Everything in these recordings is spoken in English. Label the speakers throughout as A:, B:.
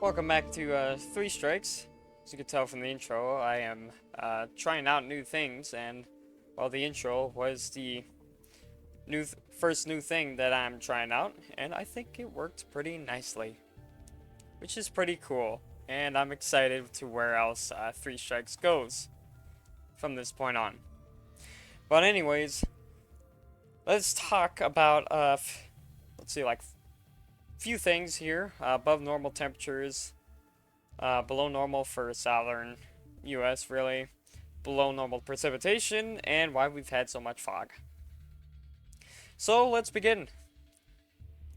A: Welcome back to Three Strikes. As you can tell from the intro, I am trying out new things, and well, the intro was the first new thing that I'm trying out, and I think it worked pretty nicely, which is pretty cool. And I'm excited to where else Three Strikes goes from this point on. But anyways, let's talk about let's see, like few things here. Above normal temperatures, below normal for southern US, really, below normal precipitation, and why we've had so much fog. So let's begin.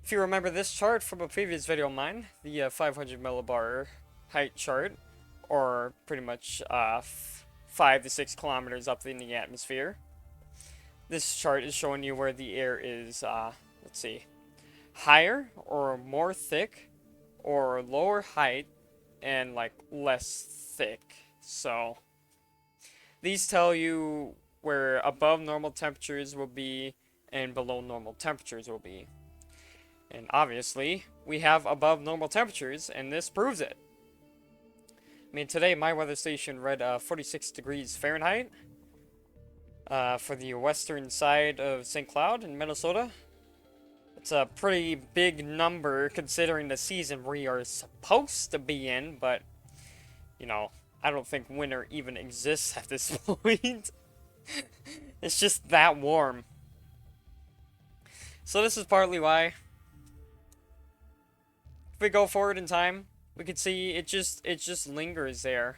A: If you remember this chart from a previous video of mine, the 500 millibar height chart, or pretty much 5 to 6 kilometers up in the atmosphere, this chart is showing you where the air is, let's see, higher or more thick, or lower height and like less thick. So these tell you where above normal temperatures will be and below normal temperatures will be. And obviously we have above normal temperatures, and this proves it. I mean, today my weather station read 46 degrees Fahrenheit for the western side of St. Cloud in Minnesota. It's a pretty big number considering the season we are supposed to be in, but, you know, I don't think winter even exists at this point. It's just that warm. So this is partly why. If we go forward in time, we can see it just lingers there.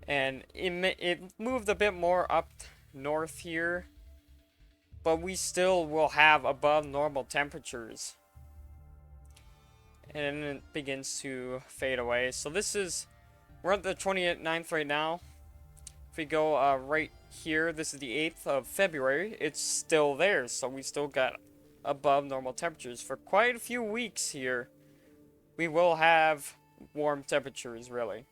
A: And it moved a bit more up north here, but we still will have above normal temperatures. And it begins to fade away. So we're at the 29th right now. If we go right here, this is the 8th of February, it's still there. So we still got above normal temperatures for quite a few weeks here. We will have warm temperatures, really.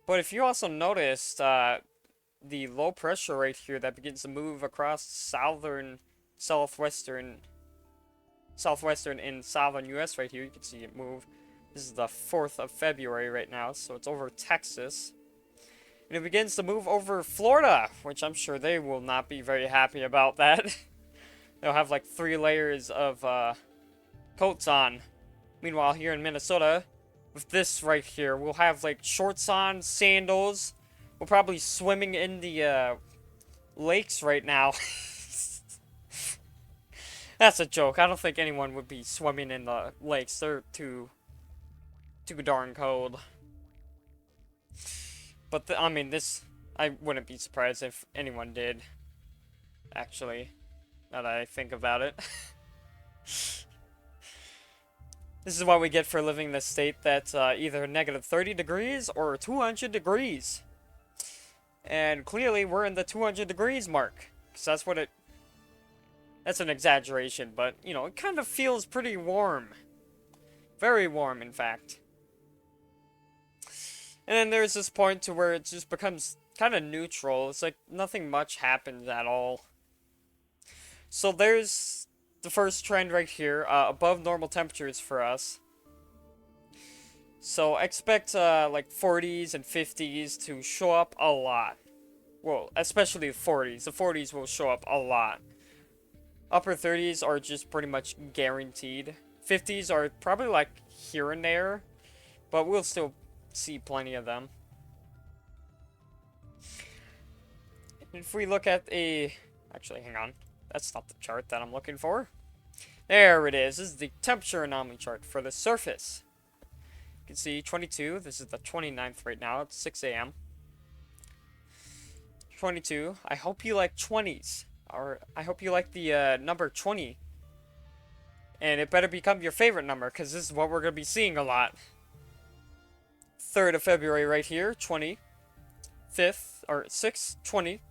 A: But if you also noticed, the low pressure right here that begins to move across southwestern and southern US right here. You can see it move. This is the 4th of February right now, so it's over Texas. And it begins to move over Florida, which I'm sure they will not be very happy about that. They'll have like 3 layers of coats on. Meanwhile, here in Minnesota, with this right here, we'll have like shorts on, sandals. We're probably swimming in the lakes right now. That's a joke. I don't think anyone would be swimming in the lakes. They're too darn cold. But I mean, I wouldn't be surprised if anyone did. Actually, now that I think about it. This is what we get for living in a state that's either negative 30 degrees or 200 degrees. And clearly we're in the 200 degrees mark. Because that's an exaggeration, but, you know, it kind of feels pretty warm. Very warm, in fact. And then there's this point to where it just becomes kind of neutral. It's like nothing much happens at all. So there's the first trend right here, above normal temperatures for us. So expect like 40s and 50s to show up a lot. Well, especially the 40s. The 40s will show up a lot. Upper 30s are just pretty much guaranteed. 50s are probably like here and there, but we'll still see plenty of them. If we look at actually, hang on. That's not the chart that I'm looking for. There it is. This is the temperature anomaly chart for the surface. You can see 22. This is the 29th right now. It's 6 a.m. 22. I hope you like 20s. Or I hope you like the number 20. And it better become your favorite number, because this is what we're going to be seeing a lot. 3rd of February right here, 20. 5th, or 6th, 20.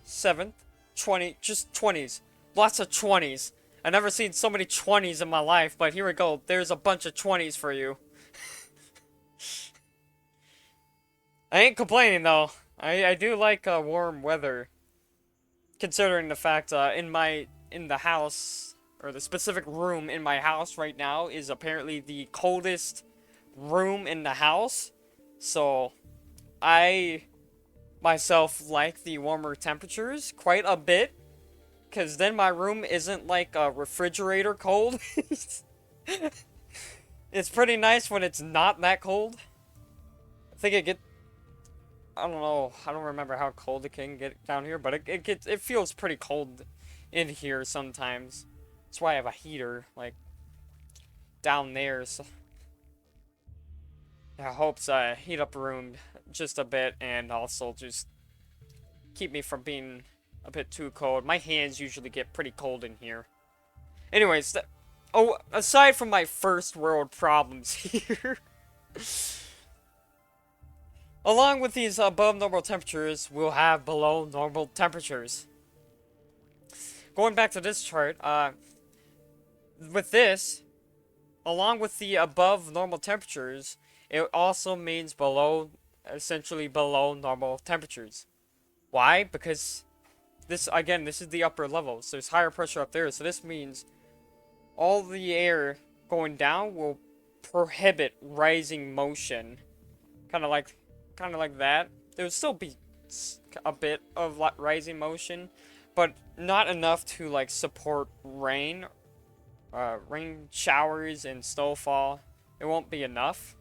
A: 7th, 20. Just 20s. Lots of 20s. I've never seen so many 20s in my life, but here we go. There's a bunch of 20s for you. I ain't complaining, though. I do like warm weather. Considering the fact, in the house, or the specific room in my house right now is apparently the coldest room in the house. So I myself like the warmer temperatures quite a bit, because then my room isn't like a refrigerator cold. It's pretty nice when it's not that cold. I think I don't know, I don't remember how cold it can get down here, but it feels pretty cold in here sometimes. That's why I have a heater, like, down there, so I hope to heat up the room just a bit, and also just keep me from being a bit too cold. My hands usually get pretty cold in here. Anyways, oh, aside from my first world problems here, along with these above normal temperatures, we'll have below normal temperatures. Going back to this chart, with this, along with the above normal temperatures, it also means essentially below normal temperatures. Why? Because this is the upper levels. There's higher pressure up there, so this means all the air going down will prohibit rising motion. Kind of like that. There would still be a bit of rising motion, but not enough to like support rain showers and snowfall. It won't be enough.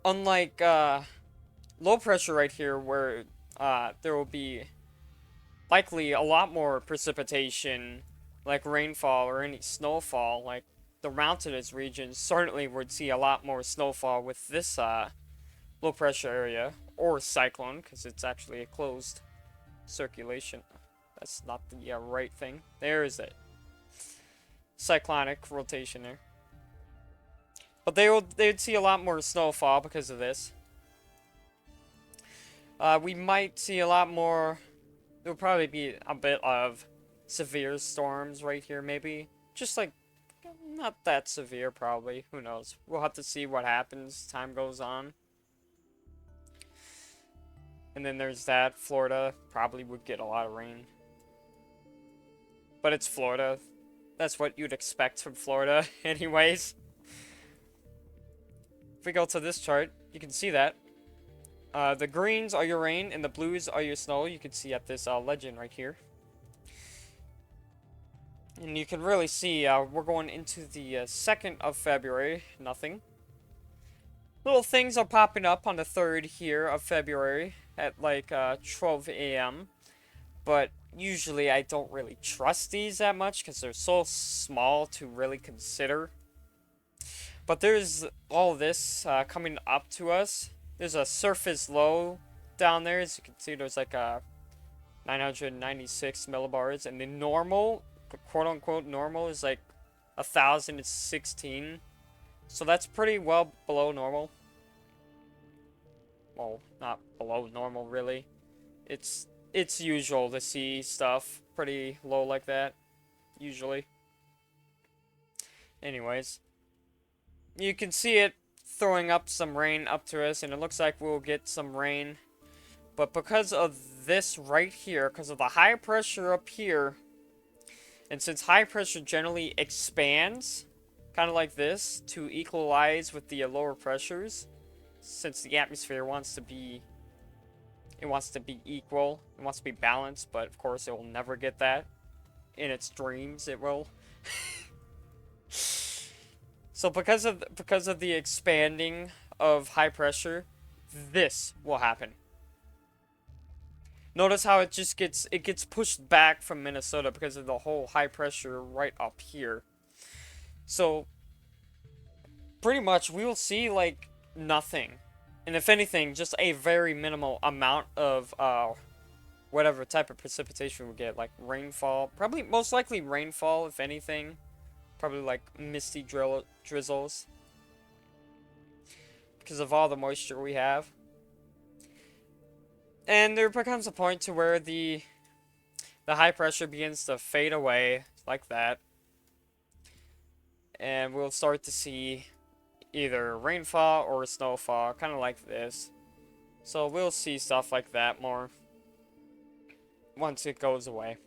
A: Unlike low pressure right here, where there will be likely a lot more precipitation, like rainfall or any snowfall. Like the mountainous regions certainly would see a lot more snowfall with this low pressure area, or cyclone, because it's actually a closed circulation. That's not the right thing. There is it. Cyclonic rotation there. But they'd see a lot more snowfall because of this. We might see a lot more. There'll probably be a bit of severe storms right here, maybe. Just like, not that severe, probably. Who knows? We'll have to see what happens as time goes on. And then there's that. Florida probably would get a lot of rain. But it's Florida. That's what you'd expect from Florida, anyways. If we go to this chart, you can see that. The greens are your rain, and the blues are your snow. You can see at this legend right here. And you can really see we're going into the 2nd of February. Nothing. Little things are popping up on the 3rd here of February at like 12 a.m. But usually I don't really trust these that much because they're so small to really consider. But there's all this coming up to us. There's a surface low down there. As you can see, there's like a 996 millibars. And the normal, quote-unquote normal, is like 1,016. So that's pretty well below normal. Well, not below normal, really. It's usual to see stuff pretty low like that, usually. Anyways, you can see it throwing up some rain up to us, and it looks like we'll get some rain. But because of this right here, because of the high pressure up here, and since high pressure generally expands, kind of like this, to equalize with the lower pressures, since the atmosphere wants to be equal, it wants to be balanced, but of course it will never get that. In its dreams, it will. So because of the expanding of high pressure, this will happen. Notice how it gets pushed back from Minnesota because of the whole high pressure right up here. So pretty much we will see like nothing. And if anything, just a very minimal amount of whatever type of precipitation we get, like rainfall. Probably most likely rainfall, if anything. Probably like misty drizzles. Because of all the moisture we have. And there becomes a point to where the high pressure begins to fade away, like that. And we'll start to see either rainfall or snowfall, kind of like this. So we'll see stuff like that more once it goes away.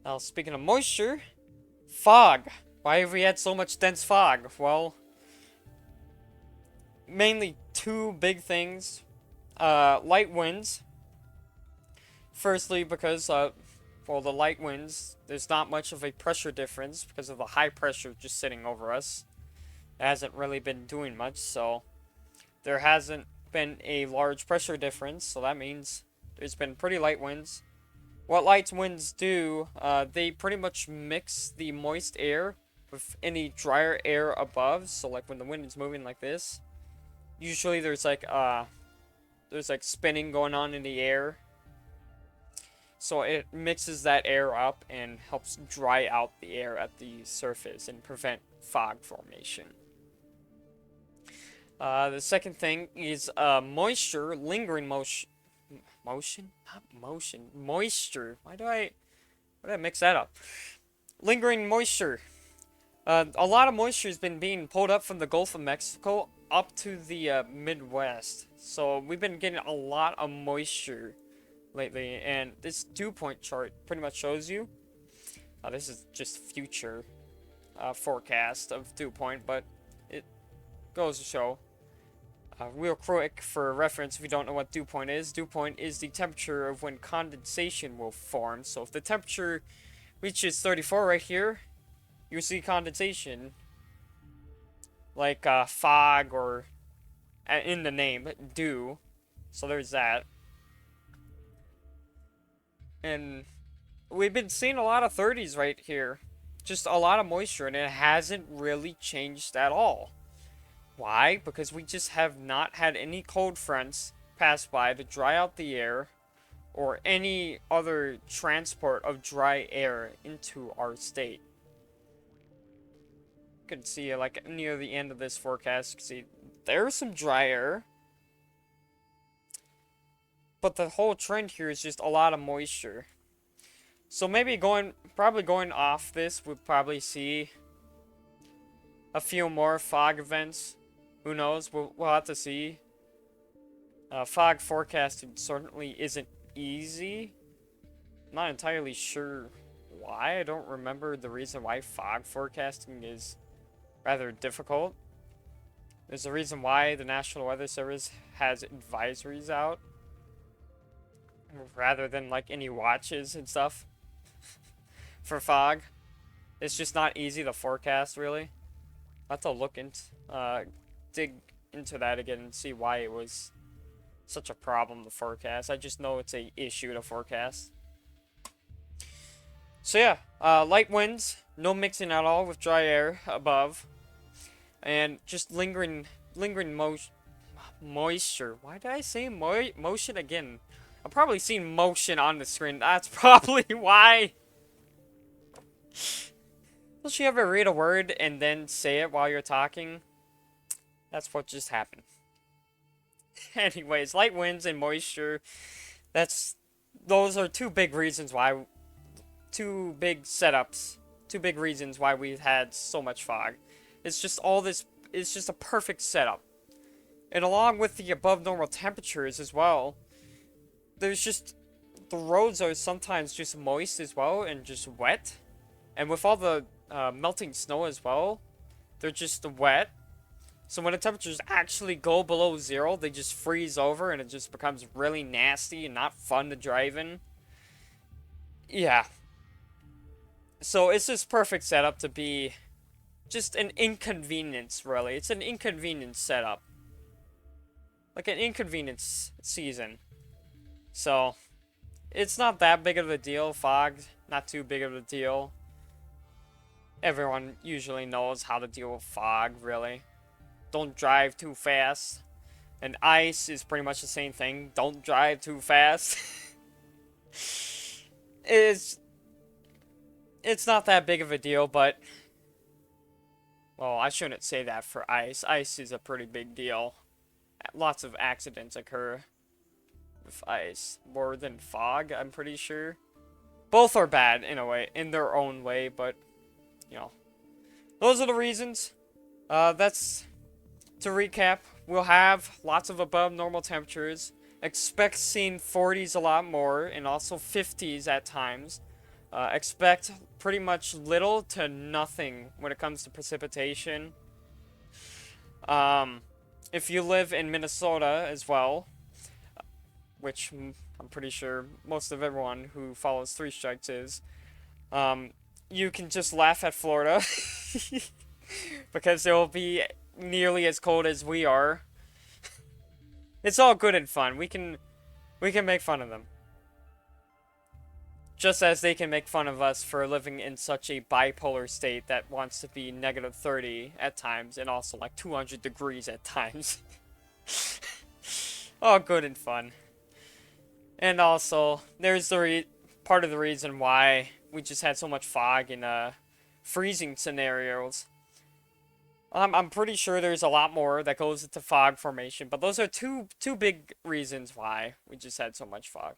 A: Now, speaking of moisture, fog. Why have we had so much dense fog? Well, mainly two big things. Light winds. Firstly, because, well, the light winds, there's not much of a pressure difference because of the high pressure just sitting over us. It hasn't really been doing much, so there hasn't been a large pressure difference, so that means there's been pretty light winds. What light winds do, they pretty much mix the moist air with any drier air above, so like when the wind is moving like this, usually there's like spinning going on in the air. So it mixes that air up and helps dry out the air at the surface and prevent fog formation. The second thing is moisture, lingering motion. Motion? Not motion. Moisture. Why did I mix that up? Lingering moisture. A lot of moisture has been being pulled up from the Gulf of Mexico up to the Midwest. So we've been getting a lot of moisture lately, and this dew point chart pretty much shows you. This is just future forecast of dew point, but it goes to show. Real quick for reference, if you don't know what dew point is the temperature of when condensation will form. So if the temperature reaches 34 right here, you see condensation, like fog or in the name, dew. So there's that. And we've been seeing a lot of 30s right here. Just a lot of moisture, and it hasn't really changed at all. Why? Because we just have not had any cold fronts pass by to dry out the air or any other transport of dry air into our state. You can see like near the end of this forecast, you can see there's some dry air. But the whole trend here is just a lot of moisture. So maybe probably going off this, we'll probably see a few more fog events. Who knows? We'll have to see. Fog forecasting certainly isn't easy. I'm not entirely sure why. I don't remember the reason why fog forecasting is rather difficult. There's a reason why the National Weather Service has advisories out rather than like any watches and stuff for fog. It's just not easy to forecast, really. I'll have to look into dig into that again and see why it was such a problem to forecast. I just know it's a issue to forecast. So yeah, light winds, no mixing at all with dry air above, and just lingering moisture. Why did I say motion again? I'm probably seeing motion on the screen. That's probably why. Don't you ever read a word and then say it while you're talking? That's what just happened. Anyways, light winds and moisture. Those are two big reasons why. Two big setups. Two big reasons why we've had so much fog. It's just all this. It's just a perfect setup. And along with the above normal temperatures as well, there's just the roads are sometimes just moist as well and just wet. And with all the melting snow as well, they're just wet. So when the temperatures actually go below zero, they just freeze over and it just becomes really nasty and not fun to drive in. Yeah. So it's this perfect setup to be just an inconvenience, really. It's an inconvenience setup. Like an inconvenience season. So, it's not that big of a deal. Fog, not too big of a deal. Everyone usually knows how to deal with fog, really. Don't drive too fast. And ice is pretty much the same thing. Don't drive too fast. It's not that big of a deal, but... Well, I shouldn't say that for ice. Ice is a pretty big deal. Lots of accidents occur with ice. More than fog, I'm pretty sure. Both are bad, in a way, in their own way, but... You know. Those are the reasons. That's... To recap, we'll have lots of above normal temperatures. Expect seeing 40s a lot more, and also 50s at times. Expect pretty much little to nothing when it comes to precipitation. Um, if you live in Minnesota as well, which I'm pretty sure most of everyone who follows Three Strikes is, um, you can just laugh at Florida because it will be nearly as cold as we are. It's all good and fun. We can make fun of them. Just as they can make fun of us for living in such a bipolar state that wants to be negative 30 at times and also like 200 degrees at times. All good and fun. And also, there's the part of the reason why we just had so much fog in freezing scenarios. I'm pretty sure there's a lot more that goes into fog formation, but those are two big reasons why we just had so much fog.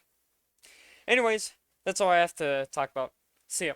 A: Anyways, that's all I have to talk about. See ya.